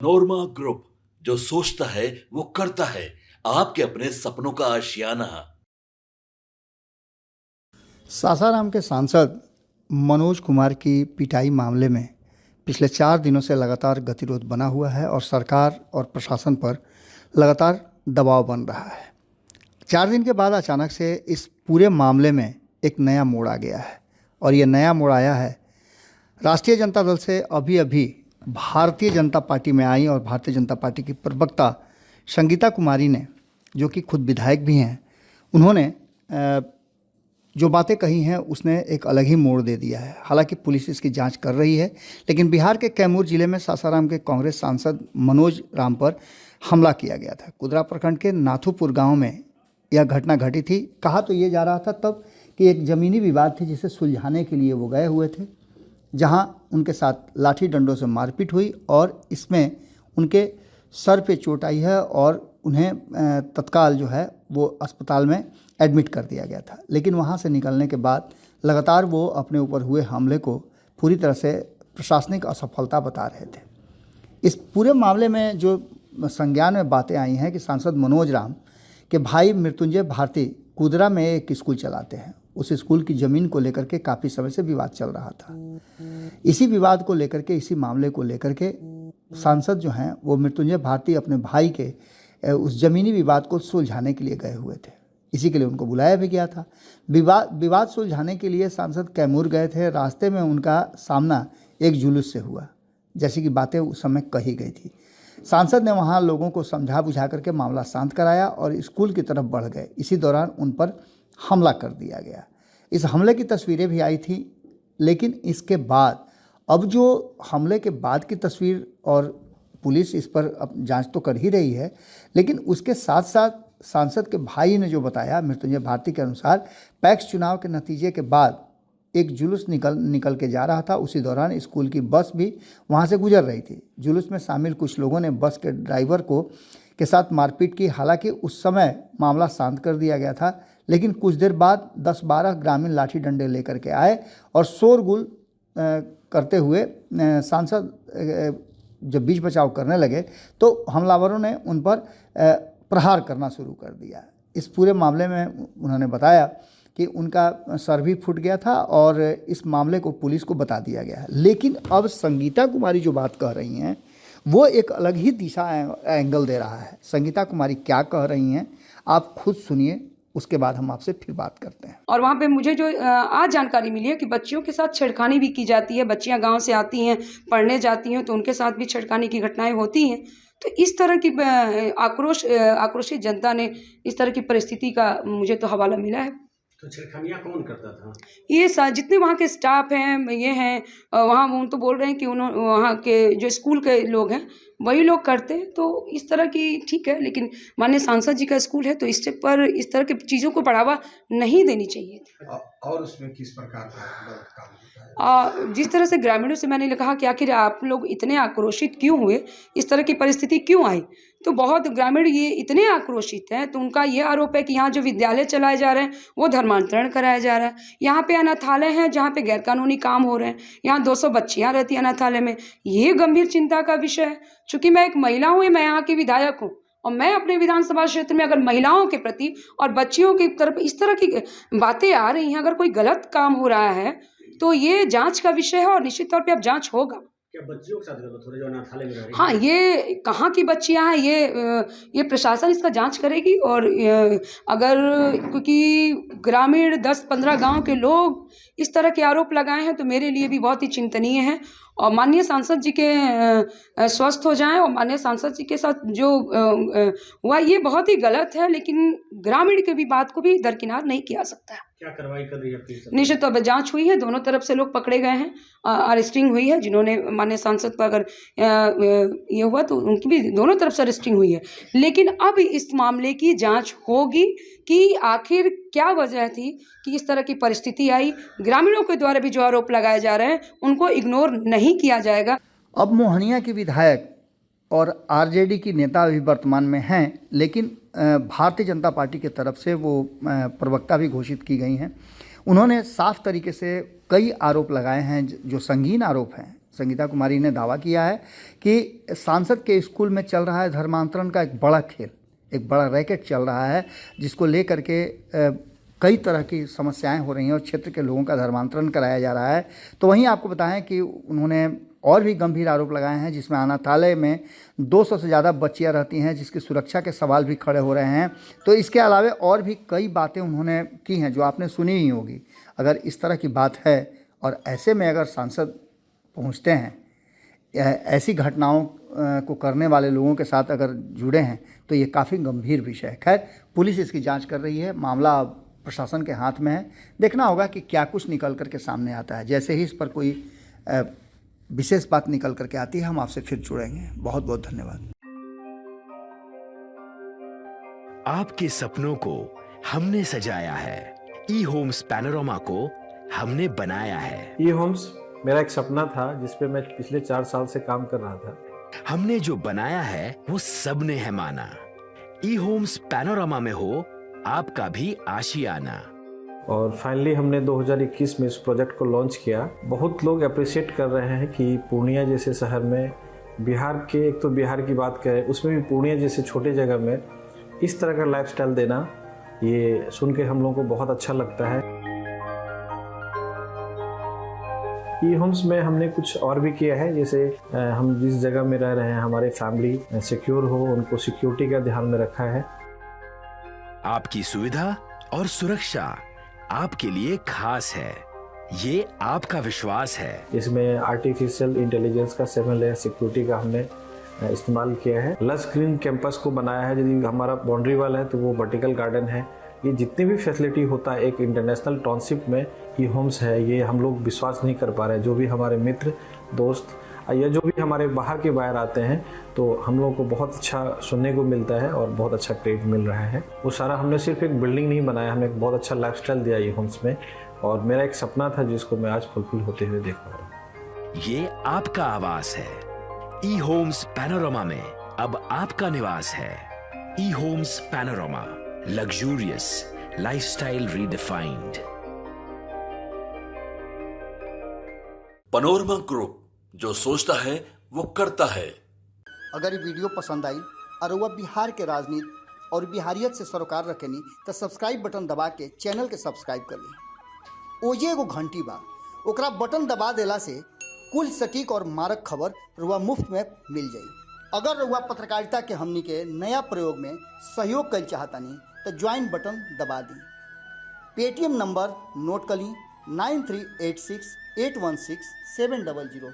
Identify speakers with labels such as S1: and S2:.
S1: नोरमा group, जो सोचता है वो करता है। आपके अपने सपनों का आशियाना।
S2: सासाराम के सांसद मनोज कुमार की पिटाई मामले में पिछले 4 दिनों से लगातार गतिरोध बना हुआ है और सरकार और प्रशासन पर लगातार दबाव बन रहा है। 4 दिन के बाद अचानक से इस पूरे मामले में एक नया मोड़ आ गया है और ये नया मोड़ आया है राष्ट्रीय जनता दल से अभी अभी भारतीय जनता पार्टी में आई और भारतीय जनता पार्टी की प्रवक्ता संगीता कुमारी ने, जो कि खुद विधायक भी हैं, उन्होंने जो बातें कही हैं उसने एक अलग ही मोड़ दे दिया है। हालांकि पुलिस इसकी जांच कर रही है, लेकिन बिहार के कैमूर जिले में सासाराम के कांग्रेस सांसद मनोज राम पर हमला किया गया था। कुदरा प्रखंड के नाथुपुर गांव में यह घटना घटी थी। कहा तो ये जा रहा था तब कि एक ज़मीनी विवाद थी जिसे सुलझाने के लिए वो गए हुए थे, जहां उनके साथ लाठी डंडों से मारपीट हुई और इसमें उनके सर पे चोट आई है और उन्हें तत्काल जो है वो अस्पताल में एडमिट कर दिया गया था। लेकिन वहां से निकलने के बाद लगातार वो अपने ऊपर हुए हमले को पूरी तरह से प्रशासनिक असफलता बता रहे थे। इस पूरे मामले में जो संज्ञान में बातें आई हैं कि सांसद मनोज राम के भाई मृत्युंजय भारती कुदरा में एक स्कूल चलाते हैं। उस स्कूल की ज़मीन को लेकर के काफ़ी समय से विवाद चल रहा था। इसी विवाद को लेकर के, इसी मामले को लेकर के सांसद जो हैं वो मृत्युंजय भारती अपने भाई के उस ज़मीनी विवाद को सुलझाने के लिए गए हुए थे। इसी के लिए उनको बुलाया भी गया था। विवाद सुलझाने के लिए सांसद कैमूर गए थे। रास्ते में उनका सामना एक जुलूस से हुआ, जैसी कि बातें उस समय कही गई थी। सांसद ने वहां लोगों को समझा बुझा करके मामला शांत कराया और स्कूल की तरफ बढ़ गए। इसी दौरान उन पर हमला कर दिया गया। इस हमले की तस्वीरें भी आई थी, लेकिन इसके बाद अब जो हमले के बाद की तस्वीर, और पुलिस इस पर अब जांच तो कर ही रही है, लेकिन उसके साथ साथ सांसद के भाई ने जो बताया मृत्युंजय भारती के अनुसार, पैक्स चुनाव के नतीजे के बाद एक जुलूस निकल के जा रहा था। उसी दौरान स्कूल की बस भी वहां से गुजर रही थी। जुलूस में शामिल कुछ लोगों ने बस के ड्राइवर के साथ मारपीट की। हालांकि उस समय मामला शांत कर दिया गया था, लेकिन कुछ देर बाद 10-12 ग्रामीण लाठी डंडे लेकर के आए और शोरगुल करते हुए सांसद जब बीच बचाव करने लगे तो हमलावरों ने उन पर प्रहार करना शुरू कर दिया। इस पूरे मामले में उन्होंने बताया कि उनका सर भी फूट गया था और इस मामले को पुलिस को बता दिया गया है। लेकिन अब संगीता कुमारी जो बात कह रही हैं वो एक अलग ही दिशा एंगल दे रहा है। संगीता कुमारी क्या कह रही हैं आप खुद सुनिए, उसके बाद हम आपसे फिर बात करते हैं।
S3: और वहाँ पे मुझे जो आज जानकारी मिली है कि बच्चियों के साथ छेड़खानी भी की जाती है। बच्चियाँ गांव से आती हैं, पढ़ने जाती हैं, तो उनके साथ भी छेड़खानी की घटनाएं होती हैं। तो इस तरह की आक्रोशित जनता ने इस तरह की परिस्थिति का मुझे तो हवाला मिला है।
S4: तो छेड़खानियाँ कौन करता था?
S3: ये जितने वहाँ के स्टाफ हैं, ये हैं, वहाँ वो तो बोल रहे हैं कि वहाँ के जो स्कूल के लोग हैं वही लोग करते हैं। तो इस तरह की ठीक है, लेकिन माननीय सांसद जी का स्कूल है तो इस पर इस तरह की चीज़ों को बढ़ावा नहीं देनी चाहिए थी।
S4: और उसमें किस प्रकार का गलत काम होता है?
S3: जिस तरह से ग्रामीणों से मैंने कहा कि आखिर आप लोग इतने आक्रोशित क्यों हुए, इस तरह की परिस्थिति क्यों आई, तो बहुत ग्रामीण ये इतने आक्रोशित हैं। तो उनका ये आरोप है कि यहाँ जो विद्यालय चलाए जा रहे हैं वो धर्मांतरण कराया जा रहा है। यहाँ पे अनाथालय हैं जहाँ पे गैरकानूनी काम हो रहे हैं। यहाँ 200 बच्चियाँ रहती हैं अनाथालय में। ये गंभीर चिंता का विषय है। चूँकि मैं एक महिला हूँ, मैं यहाँ की विधायक हूँ, और मैं अपने विधानसभा क्षेत्र में अगर महिलाओं के प्रति और बच्चियों की तरफ इस तरह की बातें आ रही हैं, अगर कोई गलत काम हो रहा है तो ये जांच का विषय है और निश्चित तौर पे अब जांच होगा।
S4: क्या बच्चियों के साथ गलत हो रहा है जो अनाथालय में रह रही हैं?
S3: हाँ, ये कहाँ की बच्चियाँ हैं, ये प्रशासन इसका जांच करेगी। और अगर क्योंकि ग्रामीण 10-15 गांव के लोग इस तरह के आरोप लगाए हैं तो मेरे लिए भी बहुत ही चिंतनीय है। और माननीय सांसद जी के स्वस्थ हो जाएं, और माननीय सांसद जी के साथ जो हुआ ये बहुत ही गलत है, लेकिन ग्रामीण की भी बात को भी दरकिनार नहीं किया सकता है।
S4: क्या कार्रवाई कर रही है पुलिस?
S3: निश्चित तौर पर जांच हुई है, दोनों तरफ से लोग पकड़े गए हैं, अरेस्टिंग हुई है। जिन्होंने माननीय सांसद पर अगर ये हुआ तो उनकी भी दोनों तरफ से अरेस्टिंग हुई है। लेकिन अब इस मामले की जांच होगी कि आखिर क्या वजह थी कि इस तरह की परिस्थिति आई। ग्रामीणों के द्वारा भी जो आरोप लगाए जा रहे हैं उनको इग्नोर नहीं किया जाएगा।
S2: अब मोहनिया की विधायक और आरजेडी की नेता अभी वर्तमान में हैं, लेकिन भारतीय जनता पार्टी की तरफ से वो प्रवक्ता भी घोषित की गई हैं। उन्होंने साफ तरीके से कई आरोप लगाए हैं जो संगीन आरोप हैं। संगीता कुमारी ने दावा किया है कि सांसद के स्कूल में चल रहा है धर्मांतरण का एक बड़ा खेल, एक बड़ा रैकेट चल रहा है, जिसको लेकर के कई तरह की समस्याएं हो रही हैं और क्षेत्र के लोगों का धर्मांतरण कराया जा रहा है। तो वहीं आपको बताएं कि उन्होंने और भी गंभीर आरोप लगाए हैं, जिसमें अनाथालय में 200 से ज़्यादा बच्चियां रहती हैं, जिसकी सुरक्षा के सवाल भी खड़े हो रहे हैं। तो इसके अलावा और भी कई बातें उन्होंने की हैं जो आपने सुनी ही होगी। अगर इस तरह की बात है और ऐसे में अगर सांसद पहुंचते हैं, ऐसी घटनाओं को करने वाले लोगों के साथ अगर जुड़े हैं, तो ये काफ़ी गंभीर विषय है। खैर, पुलिस इसकी जांच कर रही है, मामला प्रशासन के हाथ में है। देखना होगा कि क्या कुछ निकल करके सामने आता है। जैसे ही इस पर कोई विशेष बात निकल करके आती है, हम आपसे फिर जुड़ेंगे। बहुत बहुत धन्यवाद।
S5: आपके सपनों को हमने सजाया है, ई होम्स पैनोरमा को हमने बनाया है।
S6: ई होम्स मेरा एक सपना था जिस पे मैं पिछले 4 साल से काम कर रहा था।
S5: हमने जो बनाया है वो सबने है माना। ई होम्स पैनोरमा में हो आपका भी आशियाना।
S6: और फाइनली हमने 2021 में इस प्रोजेक्ट को लॉन्च किया। बहुत लोग अप्रिशिएट कर रहे हैं कि पूर्णिया जैसे शहर में, बिहार के, एक तो बिहार की बात करें उसमें भी पूर्णिया जैसे छोटे जगह में इस तरह का लाइफस्टाइल देना, ये सुन के हम लोगों को बहुत अच्छा लगता है। ई होम्स में हमने कुछ और भी किया है, जैसे हम जिस जगह में रह रहे हैं हमारे फैमिली सिक्योर हो, उनको सिक्योरिटी का ध्यान में रखा है।
S5: आपकी सुविधा और सुरक्षा आपके लिए खास है, ये आपका विश्वास है।
S6: इसमें आर्टिफिशियल इंटेलिजेंस का 7 लेयर सिक्योरिटी का हमने इस्तेमाल किया है। लस ग्रीन कैंपस को बनाया है। यदि हमारा बाउंड्री वाल है तो वो वर्टिकल गार्डन है। ये जितनी भी फैसिलिटी होता है एक इंटरनेशनल टाउनशिप में ई होम्स है, ये हम लोग विश्वास नहीं कर पा रहे हैं। जो भी हमारे मित्र दोस्त या जो भी हमारे बाहर के बाहर आते हैं, तो हम लोगों को बहुत अच्छा सुनने को मिलता है और बहुत अच्छा क्रेडिट मिल रहा है। वो सारा हमने सिर्फ एक बिल्डिंग नहीं बनाया, हमने एक बहुत अच्छा लाइफस्टाइल दिया ई होम्स में, और मेरा एक सपना था जिसको मैं आज फुलफिल होते हुए देख पा रहा हूँ।
S5: ये आपका आवास है। ई होम्स पैनोरमा में अब आपका निवास है। E Homes Panorama, luxurious lifestyle redefined.
S1: Panorama group, जो सोचता है वो करता है।
S2: अगर ये वीडियो पसंद आई और वह बिहार के राजनीति और बिहारियत से सरोकार रखेनी, तो सब्सक्राइब बटन दबा के चैनल के सब्सक्राइब कर ली। ओजे एगो घंटी बा, ओकरा बटन दबा देला से कुल सटीक और मारक खबर रुआ मुफ्त में मिल जाई। अगर रुआ पत्रकारिता के हमनी के नया प्रयोग में सहयोग कर चाहतानी, तो ज्वाइन बटन दबा दी। पेटीएम नंबर नोट कर ली 9386816700।